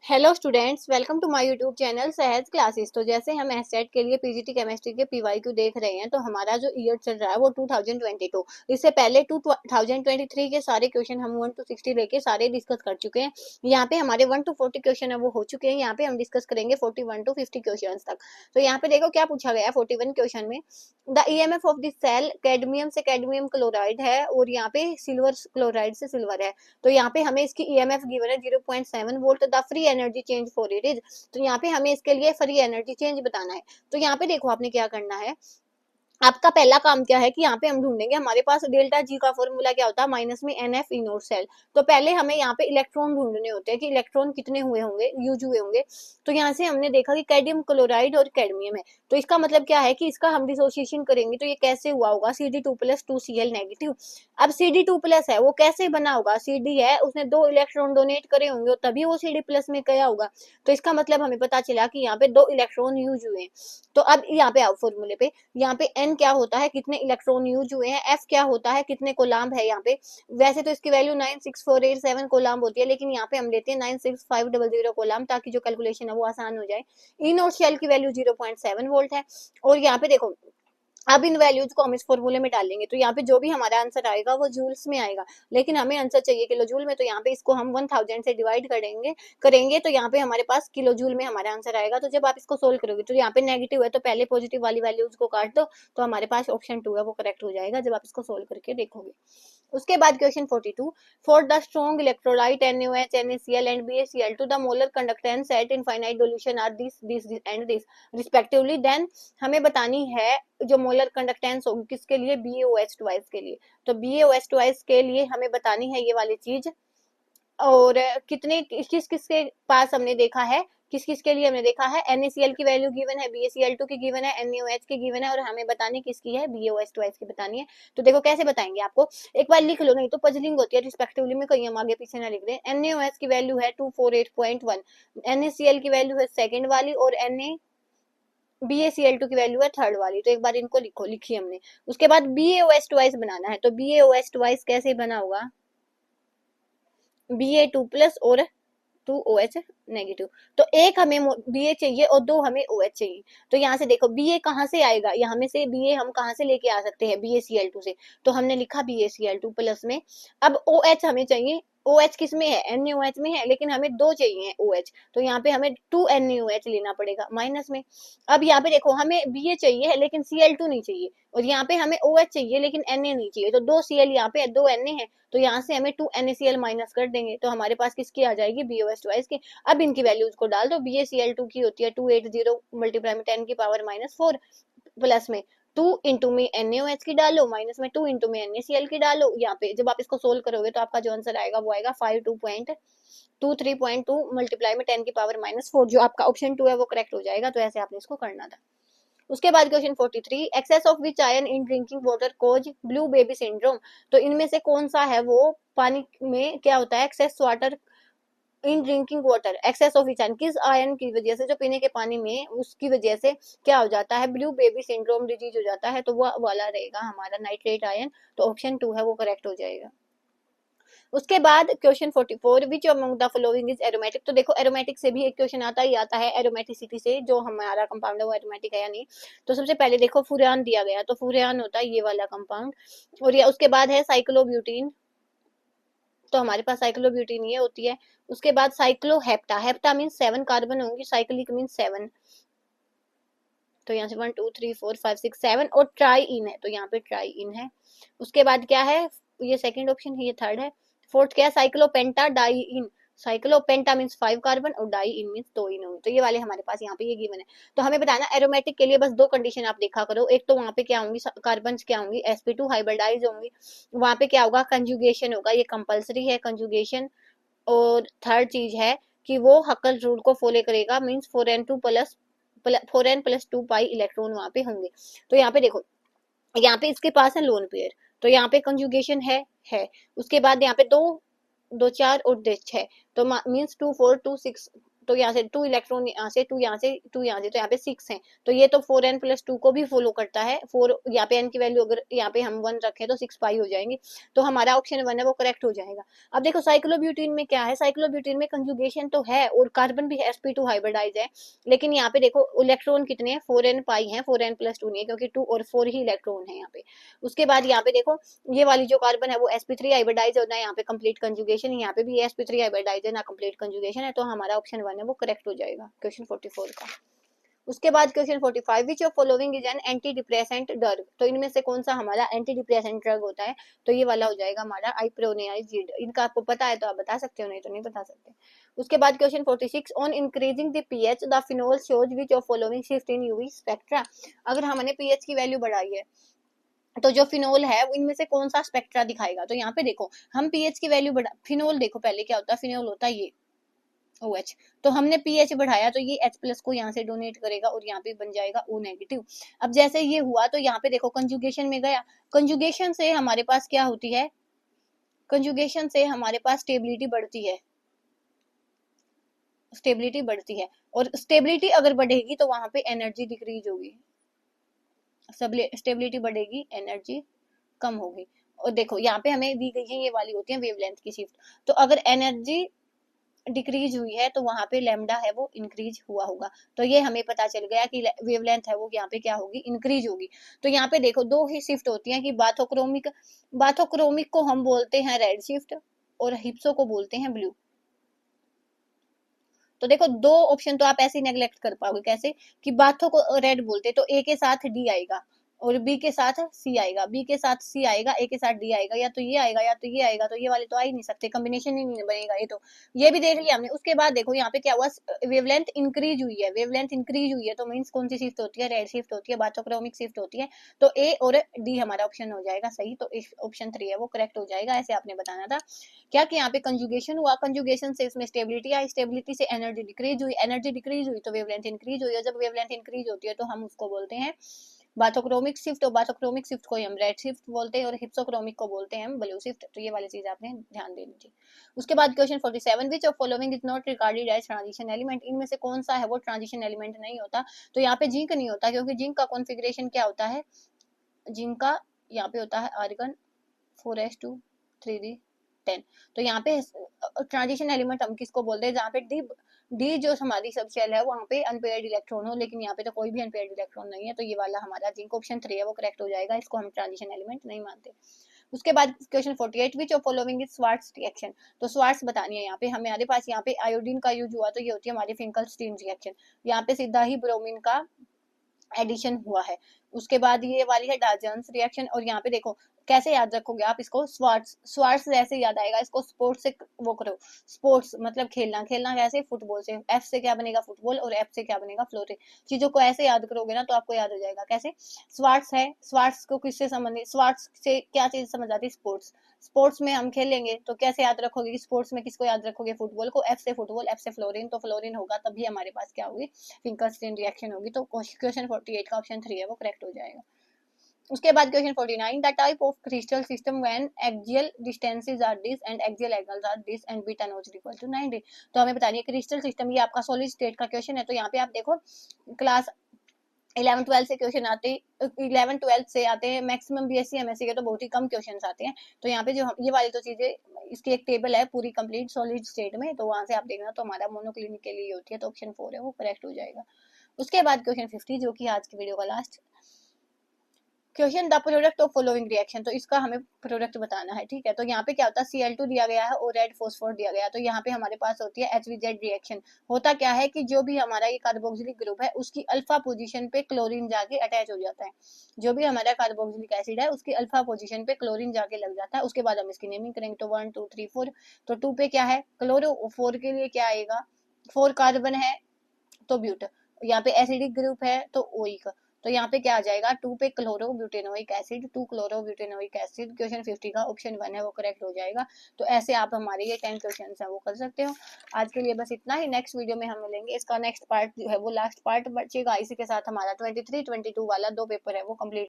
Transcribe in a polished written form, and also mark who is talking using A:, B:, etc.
A: Hello students, welcome to my YouTube channel Sahaj classes. तो जैसे हम एसटेट के लिए पीजीटी केमिस्ट्री के पीवाईक्यू देख रहे हैं, तो हमारा जो ईयर चल रहा है वो 2022। इससे पहले 2023 के सारे क्वेश्चन हम 1 to 60 लेके सारे डिस्कस कर चुके हैं। यहाँ पे हमारे 1 to 40 क्वेश्चन है वो हो चुके हैं। यहाँ पे हम डिस्कस करेंगे 41 to 50 क्वेश्चन तक। तो यहाँ पे देखो क्या पूछा गया है 41 क्वेश्चन में। The EMF of this cell cadmium से कैडमियम क्लोराइड है और यहाँ पे सिल्वर क्लोराइड से सिल्वर है। तो यहाँ पे हमें इसकी ईएमएफ गिवन है 0.7 volt. The free energy change for it is, तो यहाँ पे हमें इसके लिए फ्री एनर्जी चेंज बताना है। तो यहाँ पे देखो आपने क्या करना है, आपका पहला काम क्या है कि यहाँ पे हम ढूंढेंगे हमारे पास डेल्टा जी का फॉर्मूला क्या होता है, माइनस में एन एफ इनोड सेल। तो पहले हमें यहाँ पे इलेक्ट्रॉन ढूंढने होते हैं कि इलेक्ट्रॉन कितने हुए होंगे, यूज हुए होंगे। तो यहाँ से हमने देखा कि कैडमियम क्लोराइड और कैडमियम है, तो इसका मतलब क्या है कि इसका हम डिसोसिएशन करेंगे तो ये कैसे हुआ होगा, Cd2+2Cl नेगेटिव। अब Cd2+ है वो कैसे बना होगा, Cd है उसने 2 इलेक्ट्रॉन डोनेट करे होंगे तभी वो Cd+ में गया होगा। तो इसका मतलब हमें पता चला कि यहाँ पे 2 इलेक्ट्रॉन यूज हुए हैं। तो अब यहाँ पे आओ फॉर्मूले पे, यहाँ पे एन क्या होता है, कितने इलेक्ट्रॉन यूज हुए हैं, एफ क्या होता है, कितने कोलाम्ब है। यहाँ पे वैसे तो इसकी वैल्यू 96487 कोलाम्ब होती है, लेकिन यहाँ पे हम लेते हैं 96500 कोलाम्ब ताकि जो कैलकुलेशन है वो आसान हो जाए। इन और शेल की वैल्यू 0.7 वोल्ट है। और यहाँ पे देखो अब इन वैल्यूज को हम इस फॉर्मूले में डालेंगे तो यहाँ पे जो भी हमारा आंसर आएगा वो जूल्स में आएगा, लेकिन हमें आंसर चाहिए किलो जूल में। तो यहाँ पे इसको हम 1000 से डिवाइड करेंगे तो यहाँ पे हमारे पास किलो जूल में हमारा आंसर आएगा। तो जब आप इसको सोल्व करोगे तो यहाँ पे नेगेटिव है तो पहले पॉजिटिव वाली वैल्यूज को काट दो, तो हमारे पास ऑप्शन 2 है वो करेक्ट हो जाएगा जब आप इसको सोल्व करके देखोगे। उसके बाद question 42, for the strong electrolyte NaOH NaCl and BaCl2 the molar conductance at infinite solution are this and this respectively. Then हमें बतानी है जो मोलर कंडक्टेंस होगी किसके लिए, BaOH ट्वाइस के लिए। तो BaOH ट्वाइस के लिए हमें बतानी है ये वाली चीज। और कितने किस किस के पास हमने देखा है, किस किस के लिए हमने देखा है, NaCl की वैल्यू गिवन है, BaCl2 की गिवन है, NaOH की गिवन है और हमें बतानी किसकी है, BaOH ट्वाइस की बतानी है। तो देखो कैसे बताएंगे, आपको एक बार लिख लो नहीं तो पजलिंग होती है रिस्पेक्टिवली में, कहीं हम आगे पीछे ना लिख दें। NaOH की वैल्यू है 248.1, NaCl की वैल्यू है सेकेंड वाली और BaCl2 की वैल्यू है थर्ड वाली। तो एक बार इनको लिखो, लिखी हमने। उसके बाद BaOH ट्वाइस बनाना है, तो BaOH ट्वाइस कैसे बना होगा, Ba2+ और 2OH नेगेटिव। तो एक हमें Ba चाहिए और 2 हमें OH चाहिए। तो यहाँ से देखो Ba कहाँ से आएगा, यहाँ में से Ba हम कहाँ से लेके आ सकते हैं, BaCl2 से। तो हमने लिखा BaCl2+ में। अब OH हमें चाहिए, OH किस में है, NaOH में है, लेकिन हमें 2 चाहिए OH। तो यहाँ पे हमें 2 NaOH लेना पड़ेगा माइनस में। अब यहाँ पे देखो हमें Ba चाहिए है लेकिन Cl2 नहीं चाहिए, और यहाँ पे हमें OH चाहिए लेकिन Na नहीं चाहिए। तो 2 Cl यहाँ पे है, 2 Na है, तो यहाँ से हमें 2 NaCl माइनस कर देंगे तो हमारे पास किसकी आ जाएगी, BaOH ट्वाइस की। अब इनकी वैल्यूज को डाल दो, BaCl2 की होती है 280 मल्टीप्लाई में 10 की पावर -4 प्लस में 2 इंटू में NaOH की डालो, माइनस में 2 इंटू में NaCl की डालो। यहाँ पे जब आप इसको सोल्व करोगे तो आपका जो आंसर आएगा वो आएगा 52.23.2 मल्टीप्लाई में 10 की पावर -4, जो आपका ऑप्शन 2 है वो करेक्ट हो जाएगा। तो ऐसे आपने इसको करना था। उसके बाद question 43, excess of which ion in drinking water cause blue baby syndrome. तो इनमें से कौन सा है वो पानी में क्या होता है, excess water in drinking water, excess of iron, किस आयरन की वजह से जो पीने के पानी में उसकी वजह से क्या हो जाता है, ब्लू बेबी सिंड्रोम डिजीज हो जाता है। तो वो वाला रहेगा हमारा नाइट्रेट आयन। तो ऑप्शन 2 है वो करेक्ट हो जाएगा। उसके बाद question 44, which among the following is aromatic. तो देखो एरोमेटिक से भी एक क्वेश्चन आता ही आता है, एरोमेटिसिटी से, जो हमारा कंपाउंड है वो एरोमेटिक है या नहीं। तो सबसे पहले देखो फुरान दिया गया, तो फुरान होता है ये वाला कंपाउंड। और ये उसके बाद है साइक्लोब्यूटीन, तो हमारे पास साइक्लोब्यूटीन ये होती है। उसके बाद साइक्लोहेप्टा, हेप्टा मीन 7 कार्बन होंगी, साइक्लिक मीन 7। तो यहाँ से 1 2 3 4 5 6 7 और ट्राई इन है, तो यहाँ पे ट्राई इन है। उसके बाद क्या है, ये सेकंड ऑप्शन है, ये थर्ड है। फोर्थ क्या है, साइक्लोपेंटा डाई इन, साइक्लोपेंटा मीन्स 5 कार्बन और डाई इन मीन्स 2 इन होंगे। तो ये वाले हमारे पास यहाँ पे ये गिवन है। तो हमें बताना एरोमेटिक के लिए बस 2 कंडीशन आप देखा करो, एक तो वहां पे क्या होंगी, कार्बन क्या होंगी, sp2 हाइब्रिडाइज होंगी, वहां पे क्या होगा, कंजुगेशन होगा, ये कंपल्सरी है कंजुगेशन। और थर्ड चीज है कि वो हकल रूल को फॉलो करेगा, मीन्स 4n+2 पाई इलेक्ट्रॉन वहां पे होंगे। तो यहाँ पे देखो, यहाँ पे इसके पास है लोन पेयर, तो यहाँ पे कंजुगेशन है। उसके बाद यहाँ पे 2 2 4 और 6, तो मीन्स 2 4 2 6 तो यहाँ से 2 इलेक्ट्रॉन, यहाँ से 2, यहाँ से 2, यहाँ से, तो यहाँ पे 6 है। तो ये तो 4n+2 को भी फॉलो करता है। 4 यहाँ पे n की वैल्यू अगर यहाँ पे हम 1 रखें तो 6 पाई हो जाएंगी। तो हमारा ऑप्शन 1 है वो करेक्ट हो जाएगा। अब देखो साइक्लोब्यूटीन में क्या है, साइक्लोब्यूटीन में कंजुगेशन तो है और कार्बन भी sp2 हाइब्रिडाइज है, लेकिन यहाँ पे देखो इलेक्ट्रॉन कितने हैं, 4n पाई है, 4n+2 नहीं है, क्योंकि 2 और 4 ही इलेक्ट्रॉन है यहाँ पे। उसके बाद यहाँ पे देखो ये वाली जो कार्बन है वो sp3 हाइब्रिडाइज होना है, यहाँ पे कंप्लीट कंजुगेशन, यहाँ पे भी sp3 हाइब्रिडाइज है ना, कंप्लीट कंजुगेशन है। तो हमारा ऑप्शन 1 है वो करेक्ट हो जाएगा क्वेश्चन 44 का। उसके बाद question 45, which of following is an anti depressant drug, तो इनमें से कौन सा हमारा एंटी डिप्रेसेंट ड्रग होता है, तो ये वाला हो जाएगा हमारा आइप्रोनियाजिड। इनका आपको पता है तो आप बता सकते हो, नहीं तो नहीं बता सकते। उसके बाद question 46, on increasing the pH the phenol shows which of following shift in UV spectra, अगर हमने पीएच की वैल्यू बढ़ाई है तो जो फिनोल है इनमें से कौन सा स्पेक्ट्रा दिखाएगा। तो यहाँ पे देखो हम पीएच की वैल्यू बढ़ा, फिनोल देखो पहले क्या होता है, फिनोल होता है ये OH, तो हमने पीएच बढ़ाया तो ये H+ को यहाँ से डोनेट करेगा और यहाँ पे बन जाएगा O-। अब जैसे ये हुआ तो यहाँ पे देखो कंजुगेशन में गया, कंजुगेशन से हमारे पास क्या होती है, कंजुगेशन से हमारे पास स्टेबिलिटी बढ़ती है, स्टेबिलिटी बढ़ती है, और स्टेबिलिटी अगर बढ़ेगी तो वहां पे एनर्जी डिक्रीज होगी, स्टेबिलिटी बढ़ेगी एनर्जी कम होगी। और देखो यहाँ पे हमें दी गई है ये वाली होती है वेवलेंथ की शिफ्ट, तो अगर एनर्जी डिक्रीज हुई है तो वहां पे लैम्डा है वो इंक्रीज हुआ होगा। तो ये हमें पता चल गया कि वेवलेंथ है वो यहाँ पे क्या होगी, इंक्रीज होगी। तो यहाँ पे देखो दो ही शिफ्ट होती हैं कि बाथोक्रोमिक, बाथोक्रोमिक को हम बोलते हैं रेड शिफ्ट और हिप्सो को बोलते हैं ब्लू। तो देखो दो ऑप्शन तो आप ऐसे नेग्लेक्ट कर पाओगे, कैसे कि बाथो को रेड बोलते तो ए के साथ डी आएगा और बी के साथ सी आएगा, बी के साथ सी आएगा, ए के साथ डी आएगा, या तो ये आएगा या तो ये आएगा, तो ये वाले तो आ ही नहीं सकते, कॉम्बिनेशन ही नहीं बनेगा ये तो। ये भी देख लिया हमने। उसके बाद देखो यहाँ पे क्या हुआ, वेवलेंथ इंक्रीज हुई है, वेवलेंथ इंक्रीज हुई है तो मीन्स कौन सी शिफ्ट होती है, रेड शिफ्ट होती है, बाथोक्रोमिक शिफ्ट होती है। तो ए और डी हमारा ऑप्शन हो जाएगा सही, तो ऑप्शन 3 है वो करेक्ट हो जाएगा। ऐसे आपने बताना था क्या कि यहाँ पे कंजुगेशन हुआ, कंजुगेशन से इसमें स्टेबिलिटी आई, स्टेबिलिटी से एनर्जी डिक्रीज हुई, एनर्जी डिक्रीज हुई तो वेवलेंथ इंक्रीज हुई, और जब वेवलेंथ इंक्रीज होती है तो हम उसको बोलते हैं बाथोक्रोमिक शिफ्ट, और बाथोक्रोमिक शिफ्ट को हम रेड शिफ्ट बोलते हैं और हिप्सोक्रोमिक को बोलते हैं हम ब्लू शिफ्ट। तो ये वाली चीज आपने ध्यान देनी चाहिए। उसके बाद question 47, which of following is not regarded as transition element, इनमें से कौन सा है वो ट्रांजिशन एलिमेंट नहीं होता। तो यहाँ पे जिंक नहीं होता, क्योंकि जिंक का कॉन्फ़िगरेशन क्या होता है, जिंक का यहाँ पे होता है आर्गन 4s2 3d10। तो यहाँ पे ट्रांजिशन एलिमेंट हम किसको बोलते हैं, जहाँ पे डी जो हमारी सब शेल है वहाँ पे अनपेयर्ड इलेक्ट्रॉन हो, लेकिन यहाँ पे तो कोई भी अनपेयर्ड इलेक्ट्रॉन नहीं है। तो ये वाला हमारा जिंक ऑप्शन 3 है वो करेक्ट हो जाएगा, इसको हम ट्रांजिशन एलिमेंट नहीं मानते। उसके बाद question 48, which of following is Swarts reaction, तो स्वार्ट्स बतानी है। यहाँ पे हमारे पास यहाँ पे आयोडीन का यूज हुआ तो ये होती है हमारी फिंकलस्टीन रिएक्शन, यहाँ पे सीधा ही ब्रोमीन का एडिशन हुआ है। उसके बाद ये वाली है डाल्टन्स रिएक्शन, और यहाँ पे देखो कैसे याद रखोगे आप इसको, स्वार्ट्स, स्वार्ट्स ऐसे याद आएगा, इसको स्पोर्ट्स से वो करो, स्पोर्ट्स मतलब खेलना, खेलना कैसे, फुटबॉल से, एफ से क्या बनेगा फुटबॉल और एफ से क्या बनेगा फ्लोटिंग। चीजों को ऐसे याद करोगे ना तो आपको याद हो जाएगा कैसे। स्वार्ट्स है, स्वार्ट्स को किससे संबंधित, स्वार्ट्स से क्या चीज समझ आती है, स्पोर्ट्स, स्पोर्ट्स में हम खेलेंगे तो कैसे याद रखोगे कि स्पोर्ट्स में किसको याद रखोगे, फुटबॉल को, एफ से फुटबॉल, एफ से फ्लोरिन, तो फ्लोरिन होगा तभी हमारे पास क्या होगी, फिंकलस्टीन रिएक्शन होगी। तो क्वेश्चन 48 का ऑप्शन 3 है वो करेक्ट हो जाएगा। उसके बाद question 49, the type of crystal system when axial distances are this and axial angles are this and beta not equal to 90। तो हमें बताइए क्रिस्टल सिस्टम, ये आपका सॉलिड स्टेट का क्वेश्चन है। तो यहाँ पे आप देखो क्लास 11-12 से क्वेश्चन आते, 11-12 से आते हैं, मैक्सिमम बीएससी एमएससी के तो बहुत ही कम क्वेश्चंस आते हैं। तो यहाँ पे जो ये वाली तो चीजें, इसकी एक टेबल है पूरी कंप्लीट सॉलिड स्टेट में, तो वहां से आप देखना, तो हमारा मोनोक्लिनिक के लिए होती है, तो ऑप्शन 4 है वो करेक्ट हो जाएगा। उसके बाद क्वेश्चन 50 जो कि आज की वीडियो का last question, the product of following reaction, तो इसका हमें प्रोडक्ट बताना है, ठीक है। तो यहाँ पे क्या होता है, Cl2 दिया गया है और रेड फॉस्फोर दिया गया है, तो यहाँ पे हमारे पास होती है HVZ रिएक्शन। होता क्या है कि जो भी हमारा ये कार्बोक्सिलिक ग्रुप है उसकी अल्फा पोजीशन पे क्लोरीन जाके अटैच हो जाता है, जो भी हमारा कार्बोक्सिलिक एसिड है उसकी अल्फा पोजीशन पे क्लोरीन जाके लग जाता है। उसके बाद हम इसकी नेमिंग करेंगे, तो 1 2 3 4, तो 2 पे क्या है क्लोरो, 4 के लिए क्या आएगा, 4 कार्बन है तो ब्यूट, यहाँ पे एसिडिक ग्रुप है तो ओइक, तो यहाँ पे क्या आ जाएगा 2 पे chloro butanoic acid, 2 chloro butanoic acid. Question 50 का ऑप्शन 1 है वो करेक्ट हो जाएगा। तो ऐसे आप हमारे ये 10 क्वेश्चन है वो कर सकते हो। आज के लिए बस इतना ही, नेक्स्ट वीडियो में हम मिलेंगे, इसका नेक्स्ट पार्ट जो है वो लास्ट पार्ट बचेगा। इसी के साथ हमारा 23-22 वाला 2 पेपर है वो कम्प्लीट